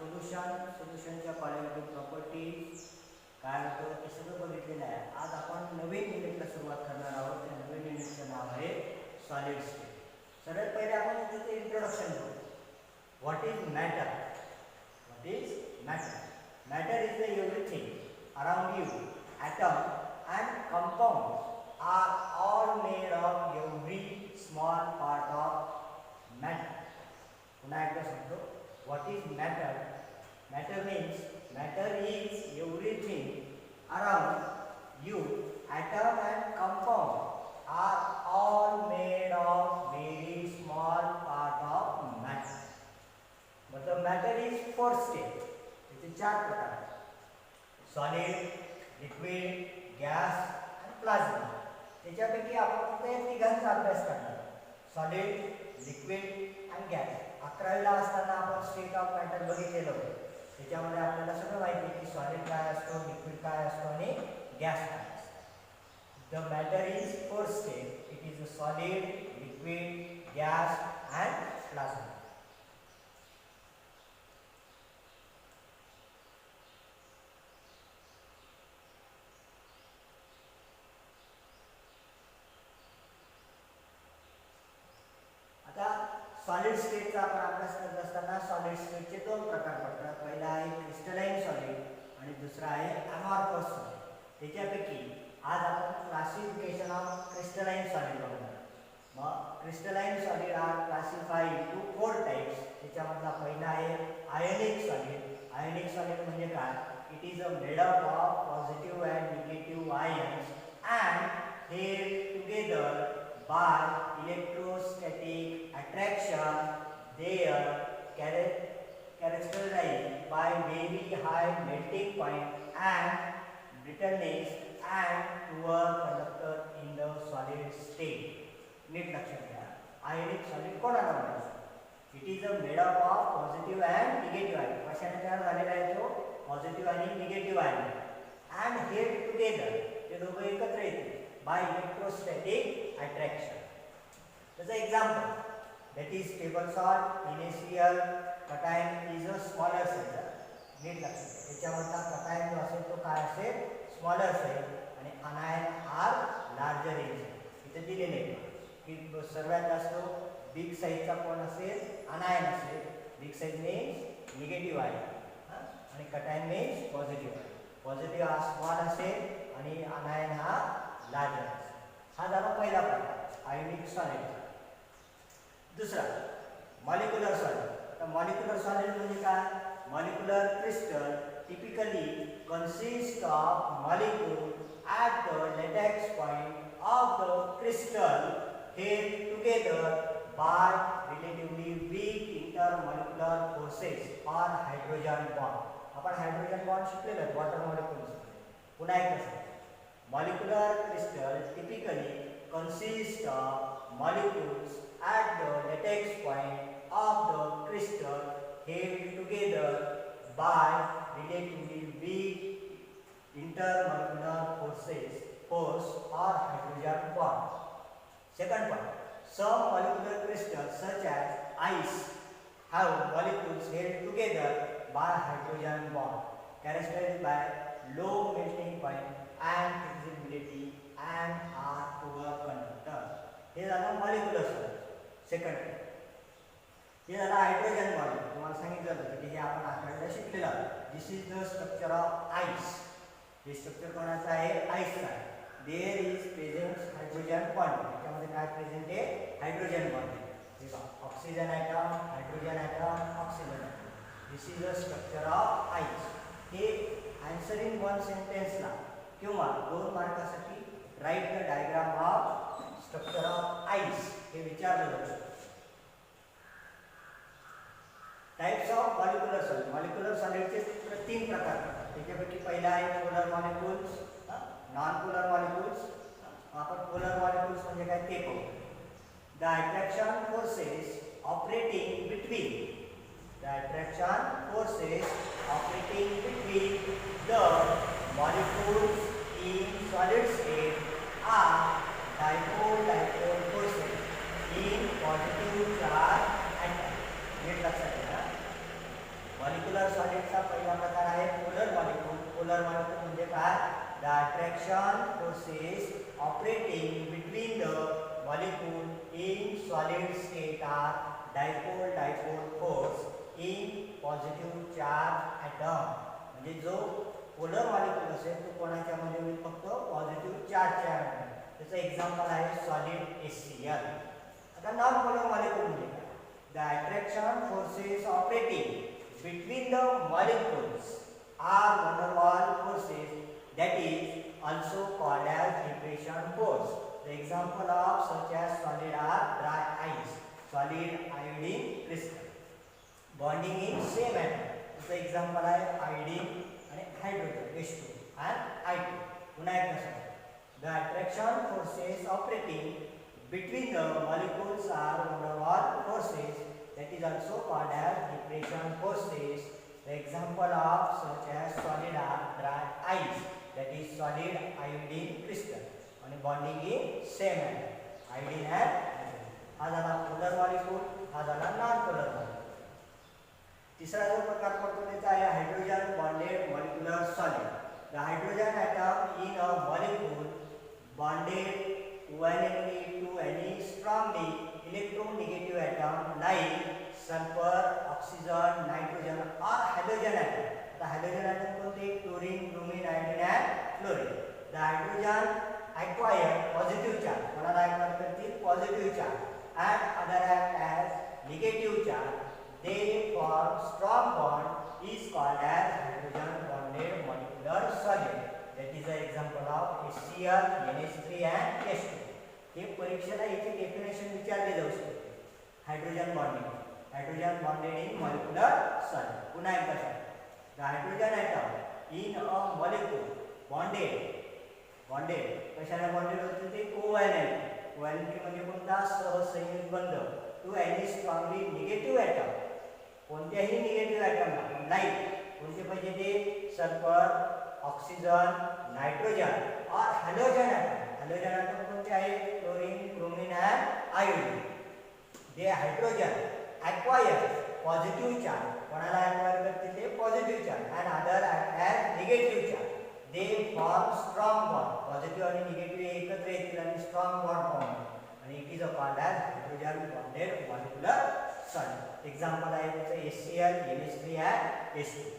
सोल्युशनच्या कॉलिमेटिक properties काय होतं ते सगळं बघितलेलं आहे. आज आपण नवीन युनिटला सुरुवात करणार आहोत. त्या नवीन युनिटचं नाव आहे सॉलिड स्टेट. सर्वात पहिले आपण त्याचं इंट्रोडक्शन करू. What is matter? What is matter? Matter is the everything around you. Atom and compound are all made of every small part of matter. पुन्हा एकदा सांगतो. What is matter? Matter means matter is everything around you. Atom and compound are all made of very small part of matter. But the matter is four state. इथे चार प्रकार आहेत. Solid, liquid, gas and plasma. त्याच्यापैकी आपण फक्त या तिघांचा अभ्यास करणार. Solid, liquid and gas. 11वीला असताना आपण स्टेट ऑफ मॅटर बघितलेलं होतं. त्याच्यामध्ये आपल्याला सगळं माहिती आहे की सॉलिड काय असतो, लिक्विड काय असतो आणि गॅस काय असतो. The matter is four state. It is a solid, liquid, gas and plasma. आता सॉलिड स्टेटचा आपण अभ्यास करत असताना सॉलिड स्टेटचे दोन प्रकार पडतात. पहिला आहे क्रिस्टलाइन सॉलिड आणि दुसरा आहे अमॉर्फस सॉलिड. त्याच्यापैकी आज आपण क्लासिफिकेशन ऑफ क्रिस्टलाइन सॉलिड बघणार. मग crystalline solid are classified into four types. त्याच्यामधला पहिला आहे आयोनिक सॉलिड. आयोनिक सॉलिड म्हणजे काय? It is a made up of positive and negative ions and held together by electrostatic attraction. They are characterized by very high melting point and brittleness and poor conductor in the solid state. नीट लक्षात घ्या. Ionic solid कोणाला म्हणायचं? It is a made up of positive and negative ion. कशाने तयार झालेला आहे तो? Positive आणि negative ion. And held together. ते दोघं एकत्र येते by electrostatic attraction. As an example, that is table salt, NaCl, cation is a smaller size. नीट लक्षात घ्या. याच्यामधला cation जो असेल तो काय असेल? स्मॉलर साइज आणि anion आर लार्जर रेंज. इथे दिलेले आहे की सर्वात जास्त बिग साइजचा कोण असेल? anion असेल. Big size means negative ion आणि cation means positive ion. Positive हा स्मॉल असेल आणि anion हा लार्जर. हा झाला पहिला प्रकार आयोनिक सॉलिड. दुसरा मॉलिक्युलर सॉलिड. आता मॉलिक्युलर सॉलिड म्हणजे काय? Molecular crystal typically consist of molecule at the lattice point of the crystal held together by relatively weak intermolecular forces or hydrogen bond. आपण हायड्रोजन बॉन्ड शिकलेलो आहे water molecules. पुन्हा एकदा सांगा. Molecular crystal typically consist of molecules at the latex point of the crystal held together by relatively weak intermolecular force or hydrogen bond. Second point, some molecular crystals such as ice have molecules held together by hydrogen bond characterized by low melting point and flexibility and are poor conductor. हे झालं molecular solid. Second हे झालं hydrogen bond. तुम्हाला सांगितलं होतं की हे आपण आठवड्याला शिकलेलं आहोत. This is the structure of ice. हे स्ट्रक्चर कोणाचं आहे? आईसचं आहे. There is present hydrogen bond. त्याच्यामध्ये काय प्रेझेंट आहे? हायड्रोजन बॉन्ड आहे. हे बघा, oxygen atom, hydrogen atom, oxygen atom. This is the structure of ice. हे आन्सर इन वन सेंटेन्सला किंवा 2 मार्कासाठी write the diagram of structure of ice हे विचारलं जातं. Types of molecular solid. Molecular सॉलिडचे 3 प्रकार पडतात. त्याच्यापैकी पहिला आहे polar molecules, non polar molecules. आपण पोलर मॉलिक्युल्स म्हणजे काय ते पाहू. The attraction forces operating between the molecules in solid state are dipole forces in positive charge atom. ये लक्षात घ्या. मॉलिक्युलर मॉलिक्युलर सॉलिडचा पहिला प्रकार आहे पोलर मॉलिक्यूल. पोलर मॉलिक्यूल म्हणजे काय? The attraction forces operating between the molecule in solid state are dipole force in positive charge atom. म्हणजे जो पोलर मॉलिक्यूल असेल तो कोणाच्या मध्ये होईल? फक्त पॉझिटिव्ह चार्जच्या मध्ये. त्याचं एक्झाम्पल आहे सॉलिड HCl. आता नॉन पोलर मॉलिक्यूल म्हणजे काय? The attraction forces operating between the molecules are van der Waals forces, that is also called as depression force. The example of such as solid are dry ice, solid iodine crystal. Bonding in same atom. The example आहे iodine आणि hydrogen H2 and I2. पुन्हा एकदा सांगा. The attraction forces operating between the molecules are van der Waals forces, that is also called as depression forces. The example of such as solid are dry ice, that is solid iodine crystal, and bonding in same atom, iodine and hydrogen. हा झाला polar molecule, हा झाला non polar molecule. तिसरा जो प्रकार पडतो त्याचा आहे hydrogen bonded molecular solid. The hydrogen atom in a molecule bonded covalently to any strongly electronegative atom like sulfur, oxygen, nitrogen or halogen atom. The halogen atom कोणते? chlorine, bromine, iodine and fluorine. The hydrogen acquire positive charge. कोणाला acquire करतील? Positive charge. And other act as negative charge. They form strong bond is called as hydrogen bonded molecular solid. That is the example of HCl, NH3 and H2. हे परीक्षेला याचे definition विचारले जाऊ शकते. Hydrogen bonding, hydrogen bonded in molecular solid. पुन्हा एकदा सांगा. The hydrogen atom in a molecule bonded कशाला बॉन्डेड होते? ते कोव्हॅलेंट. कोव्हॅलेंट म्हणजे कोणता? सहसंयोजी बंध. To any strongly negative atom, कोणत्याही निगेटिव्ह ॲटमला. लाईक कोणते पाहिजे ते? सल्फर, ऑक्सिजन, नायट्रोजन और हॅलोजन ॲटम. हॅलोजन ॲटम कोणते आहे? Chlorine, bromine and iodine. They hydrogen acquire positive charge. कोणाला ॲक्वायर करते? ते positive charge. And other as negative charge. They form strong bond. Positive आणि निगेटिव्ह एकत्र येतील आणि स्ट्रॉंग बॉन्ड फॉर्म होईल. आणि it is a called as hydrogen bonded molecular solid. Example आहे त्याचं HCl, NH3 अँड H2.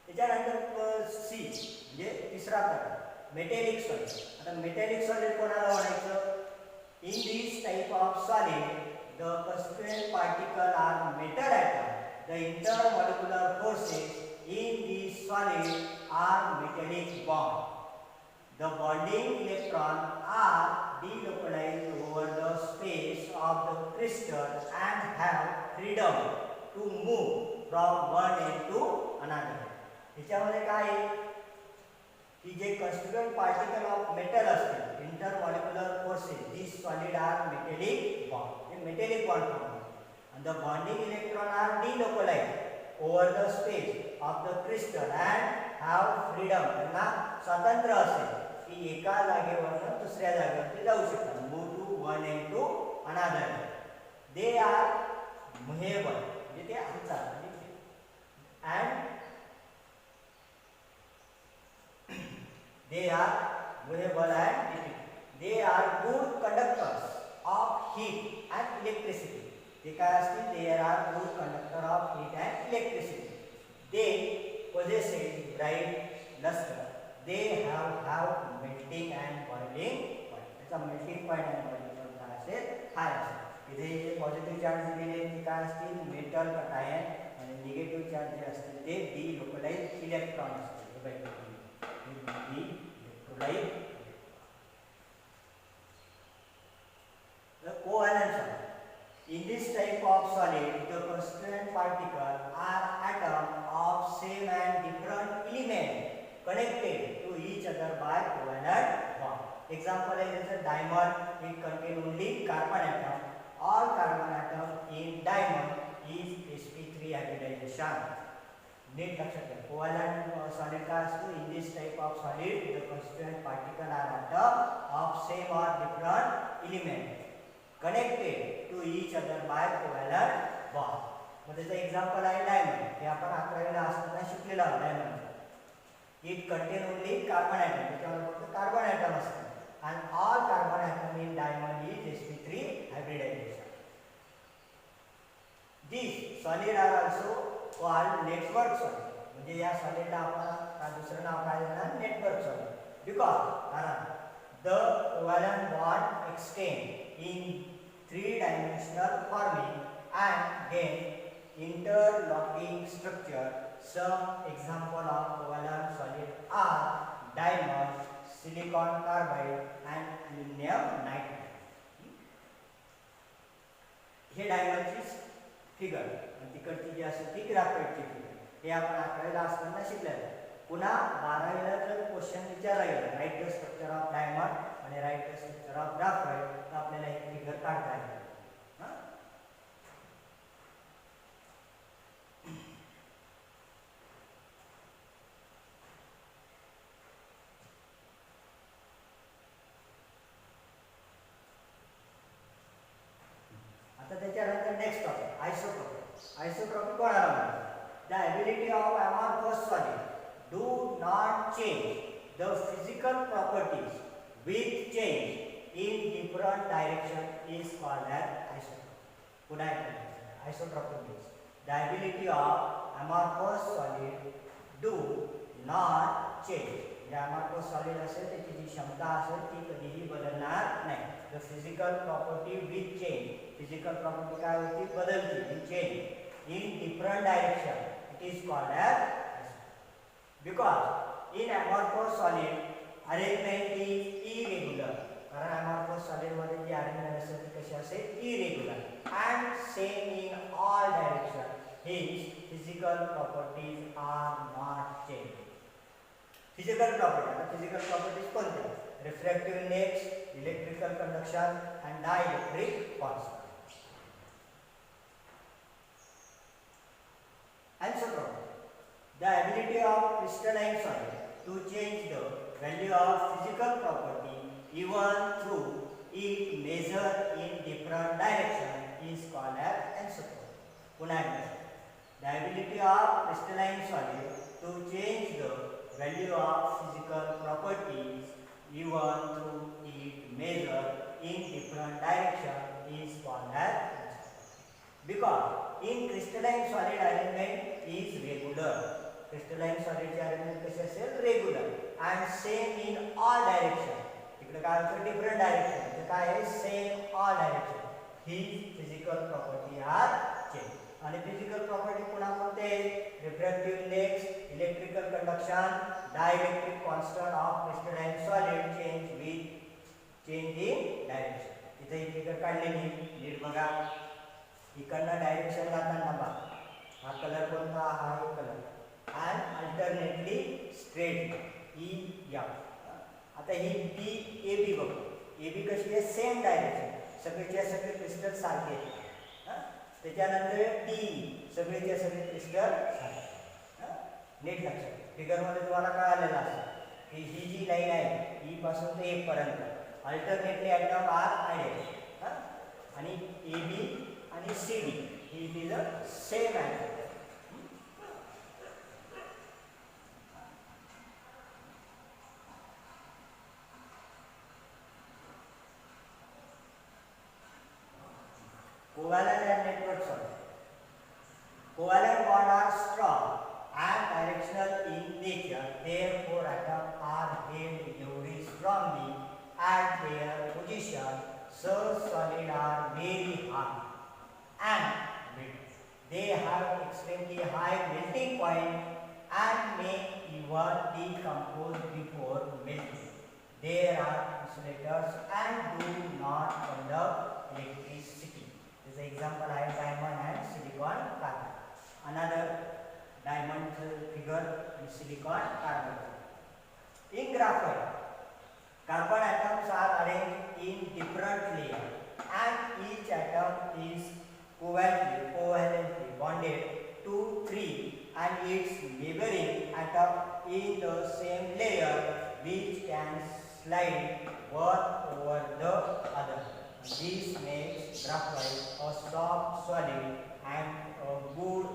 त्याच्यानंतर सी म्हणजे तिसरा प्रकार मेटॅलिक सॉलिड. आता मेटॅलिक सॉलिड कोणाला म्हणायचं? In this type of solid the constituent particle are metal atom. The intermolecular forces in this solid are metallic bond. The bonding electrons are delocalized over the space of the crystal and have freedom to move from one end to another. ह्याच्यामध्ये काय आहे की जे constituent particle of metal असतील, intermolecular forces, दिस solid R metallic bond. हे metallic bond form होतात. and the bonding electron are delocalized over the space of the crystal and have freedom. त्यांना स्वातंत्र्य असेल की एका जागेवरून दुसऱ्या जागेवर जाऊ शकतात. move to one end to another. they are movable म्हणजे ते हालतात and they are movable and they are good conductors of heat and electricity. They are good conductor of heat and electricity. They possess bright luster. They have melting and boiling point. त्याचा melting point and boiling point काय असेल? हाय असेल. इथे जे positive charge दिलेले ते काय असतील? Metal cation. आणि निगेटिव्ह चार्ज जे असतील ते डिलोकलाइज्ड इलेक्ट्रॉन असतील. Delocalised. The covalence. In this type of solid, the constituent particles are atoms of same and different elements connected to each other by covalent bond. Example is a diamond. It contains only carbon atom. All carbon atom in diamond is sp3 hybridization. नीट लक्षात घ्या. Covalent solid काय असतो? In this type of solid the constituent particle are atoms of same or different elements connected to each other by covalent bond. मग त्याचं example आहे diamond. हे आपण 11वीला असताना शिकलेलो आहोत diamond. It contain only carbon atom, त्याच्यावर फक्त कार्बन ॲटम असतात आणि all carbon atom in diamond is sp3 hybridization. These solid are also called network solid. म्हणजे या सॉलिडला आपण दुसरं नाव काय देणार, नेटवर्क सॉलिड. कारण the covalent bond extend in three-dimensional forming and gain interlocking structure. Some example of covalent solid are diamond, silicon carbide and aluminum nitride. हे डायमंडची figure आणि तिकडची जी असते ती ग्राफाइटची फिगर. हे आपण 11वीला असताना शिकलेलं. पुन्हा 12वीला जर क्वेश्चन विचारला गेला write the structure of diamond आणि write the structure of graphite, तर आपल्याला ही फिगर काढता येईल. आता त्याच्यानंतर नेक्स्ट टॉपिक आयसोट्रॉपिक. आयसोट्रॉपिक कोणाला म्हणतात? The ability of amorphous solid do not change the physical properties with change in different direction is called as isotropic. पुन्हा एकदा isotropic means the ability of amorphous solid do not change. जे amorphous solid असेल त्याची जी क्षमता असेल ती कधीही बदलणार नाही. The physical property with change. Physical property काय होती? बदलते. In change in different direction. It is called as because in amorphous solid arrangement is irregular. कारण amorphous solid मध्ये जी arrangement असते ती कशी असेल? irregular and same in all direction. His physical properties are not changed. Physical property. आता physical properties कोणत्या? Refractive index, electrical conduction and dielectric constant. Anisotropy. The ability of crystalline solid to change the value of physical property even through it measured in different direction is called as anisotropy. पुन्हा एकदा. The ability of crystalline solid to change the value of physical properties even through it measured in different direction is called as anisotropy. Because in crystalline solid arrangement is regular. Crystalline solid ची arrangement कशी असेल? regular and same in all direction. इकडे काय होतं? different direction. इथे काय आहे? same all direction. His physical property are changed. आणि physical property पुन्हा कोणते? refractive index, electrical conduction, dielectric constant of crystalline solid change with change in direction. इथे ही फिगर काढलेली नीट बघा. इकडनं डायरेक्शन जाताना बघा हा कलर कोणता? हा एक colour and alternately straight E F. आता ही बी ए बी बघू. ए बी कशी आहे? Same direction. सगळेच्या सगळे क्रिस्टल सारखे आहेत. त्याच्यानंतर डी सगळेच्या सगळे क्रिस्टल सारखे. नीट लक्षात. फिगरमध्ये तुम्हाला कळालेलं असेल की ही जी लाईन आहे ई पासून ते ए पर्यंत अल्टरनेटली ॲटम आर आयडेंटिकल आणि ए बी आणि सी डी ही is a same atom. Covalent and network solid. Covalent bonds are strong and directional in nature. Therefore, atoms are held very strongly at their position. So, solids are very hard and brittle. They have extremely high melting point and may even decompose before melting. There are insulators and do not conduct electricity. This example I have diamond and silicon carbide. Another diamond figure is silicon carbide. In graphite, carbon atoms are arranged in different layers and each atom is covalently bonded to 3 and its neighboring atom in the same layer which can slide one over the other. This makes graphite a soft solid and good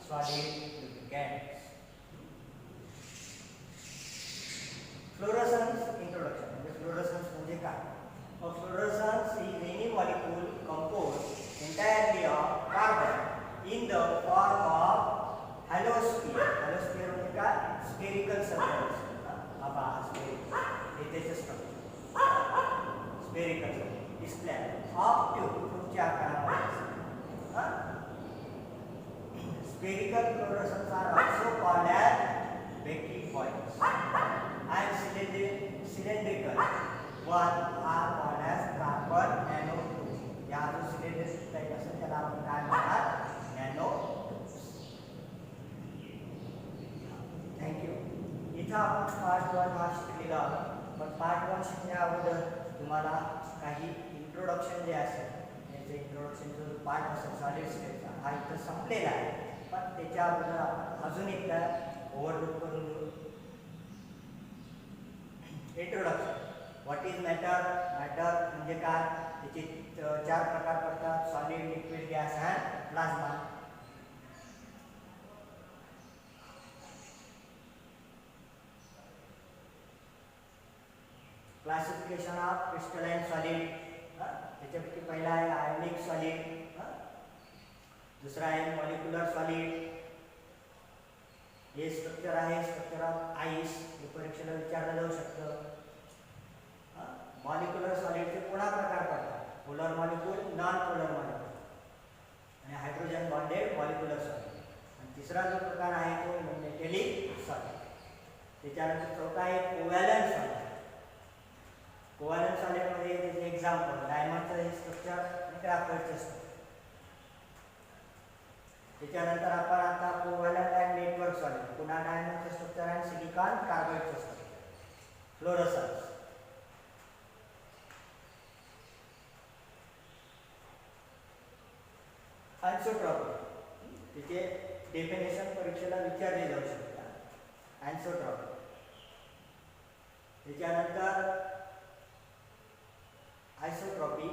solid lubricants. Fluorescence introduction. Fluorescence म्हणजे काय? Fluorescence is any molecule composed entirely of carbon in the form of halosphere. Halosphere म्हणजे काय? Spherical substance. Aba spherical. इथे structure. Spherical display of tube. तुमच्या आकारामध्ये. Spherical fluorescence are also called as Becky points. And cylindrical one are called as carbon nanotubes. या जो cylindrical type असेल त्याला आपण काय म्हणतात? nanotubes. Thank you. इथं आपण पार्ट 1 हा शिकलेला आहोत. पण पार्ट 1 शिकण्या अगोदर तुम्हाला काही इंट्रोडक्शन जे असेल याचे इंट्रोडक्शन जो पार्ट असेल सॉलिड स्टेटचा हा इथं संपलेला आहे. पण त्याच्या अगोदर आपण अजून एकदा ओव्हरलुक करून घेऊ. Introduction. What is matter? Matter म्हणजे काय? त्याचे 4 प्रकार पडतात: solid, liquid, gas and plasma. Classification of crystalline solid. त्याच्यापैकी पहिला आहे आयोनिक सॉलिड, दुसरा आहे मॉलिक्युलर सॉलिड. हे स्ट्रक्चर आहे स्ट्रक्चर ऑफ आईस. हे परीक्षेला विचारलं जाऊ शकतं. मॉलिक्युलर सॉलिडचे पुन्हा प्रकार पडतात: polar molecule, non polar molecule आणि हायड्रोजन बॉन्डेड मॉलिक्युलर सॉलिड. आणि तिसरा जो प्रकार आहे तो मेटॅलिक सॉलिड. त्याच्यानंतर चौथा आहे कोव्हॅलंट सॉलिड. कोव्हॅलंट सॉलिडमध्ये त्याचे एक्झाम्पल डायमंडचं हे स्ट्रक्चर आणि ग्राफाइटचं स्ट्रक्चर. त्याच्यानंतर आपण आता कोव्हॅलंट अँड नेटवर्क सॉलिड, पुन्हा डायमंडचं स्ट्रक्चर आणि सिलिकॉन कार्बाइडचं स्ट्रक्चर. फ्लोरोसन्स. अॅन्सोट्रॉपी. त्याचे डेफिनेशन परीक्षेला विचारले जाऊ शकतात. अॅन्सोट्रॉपी. त्याच्यानंतर आयसोट्रॉपी.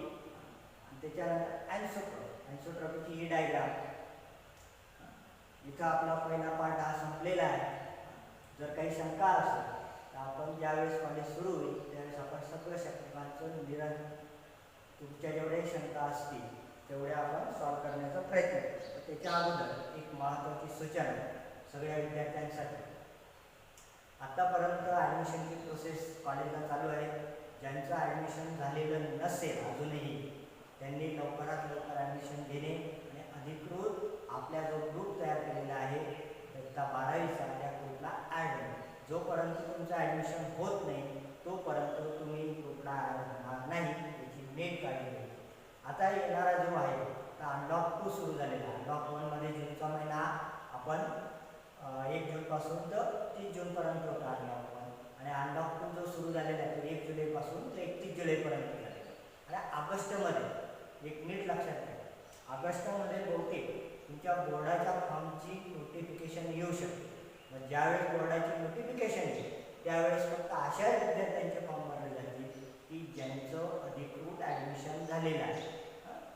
त्याच्यानंतर अॅन्सोट्रॉपी. अॅन्सोट्रॉपीची ही डायग्राम. इथं आपला पहिला पार्ट हा संपलेला आहे. जर काही शंका असेल तर आपण ज्यावेळेस कॉलेज सुरू होईल त्यावेळेस आपण सगळं शंकांचं निराकरण, तुमच्या जेवढ्या शंका असतील तेवढ्या आपण सॉल्व्ह करण्याचा प्रयत्न करू. तर त्याच्या अगोदर एक महत्त्वाची सूचना सगळ्या विद्यार्थ्यांसाठी. आतापर्यंत ॲडमिशनची प्रोसेस कॉलेजला चालू आहे. ज्यांचं ॲडमिशन झालेलं नसेल अजूनही त्यांनी लवकरात लवकर ॲडमिशन घेणे आणि अधिकृत आपल्या जो ग्रुप तयार केलेला आहे इयत्ता 12वीचा त्या ग्रुपला ॲड होणे. जोपर्यंत तुमचं ॲडमिशन होत नाही तोपर्यंत तुम्ही ग्रुपला ॲड होणार नाही याची नीट काळजी घ्या. आता येणारा जो आहे तर अनलॉक 2 सुरू झालेला आहे. अनलॉक 1मध्ये जूनचा महिना आपण 1 जूनपासून तर 30 जूनपर्यंत होता अनलॉक 1. आणि अनलॉक 2 जो सुरू झालेला आहे तो 1 जुलैपासून ते 31 जुलैपर्यंत झालेला. आणि ऑगस्टमध्ये एक नीट लक्षात घ्या, ऑगस्टमध्ये बहुतेक तुमच्या बोर्डाच्या फॉर्मची नोटिफिकेशन येऊ शकते. मग ज्यावेळेस बोर्डाची नोटिफिकेशन येईल त्यावेळेस फक्त अशा विद्यार्थ्यांचे फॉर्म भरले जातील की ज्यांचं अधिकृत ॲडमिशन झालेलं आहे.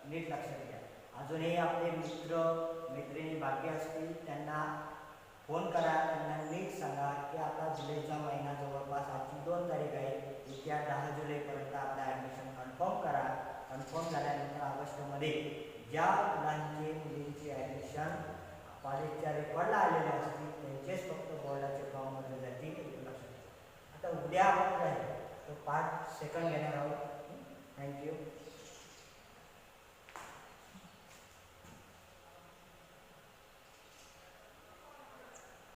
नीट लक्षात घ्या. अजूनही आपले मित्र मैत्रिणी बाकी असतील त्यांना फोन करा, त्यांना नीट सांगा की आता जुलैचा महिना जवळपास आजची 2 तारीख आहे. येत्या 10 जुलैपर्यंत आपलं ॲडमिशन कन्फर्म करा. कन्फर्म झाल्यानंतर ऑगस्टमध्ये ज्या मुलांचे मुलींची ॲडमिशन कॉलेजच्या रेकॉर्डला आलेले असतील त्यांचेच फक्त बोर्डाचे फॉर्म भरले जातील. लक्षात. आता उद्या आपण आहे तो पार्ट 2 घेणार आहोत. थँक्यू.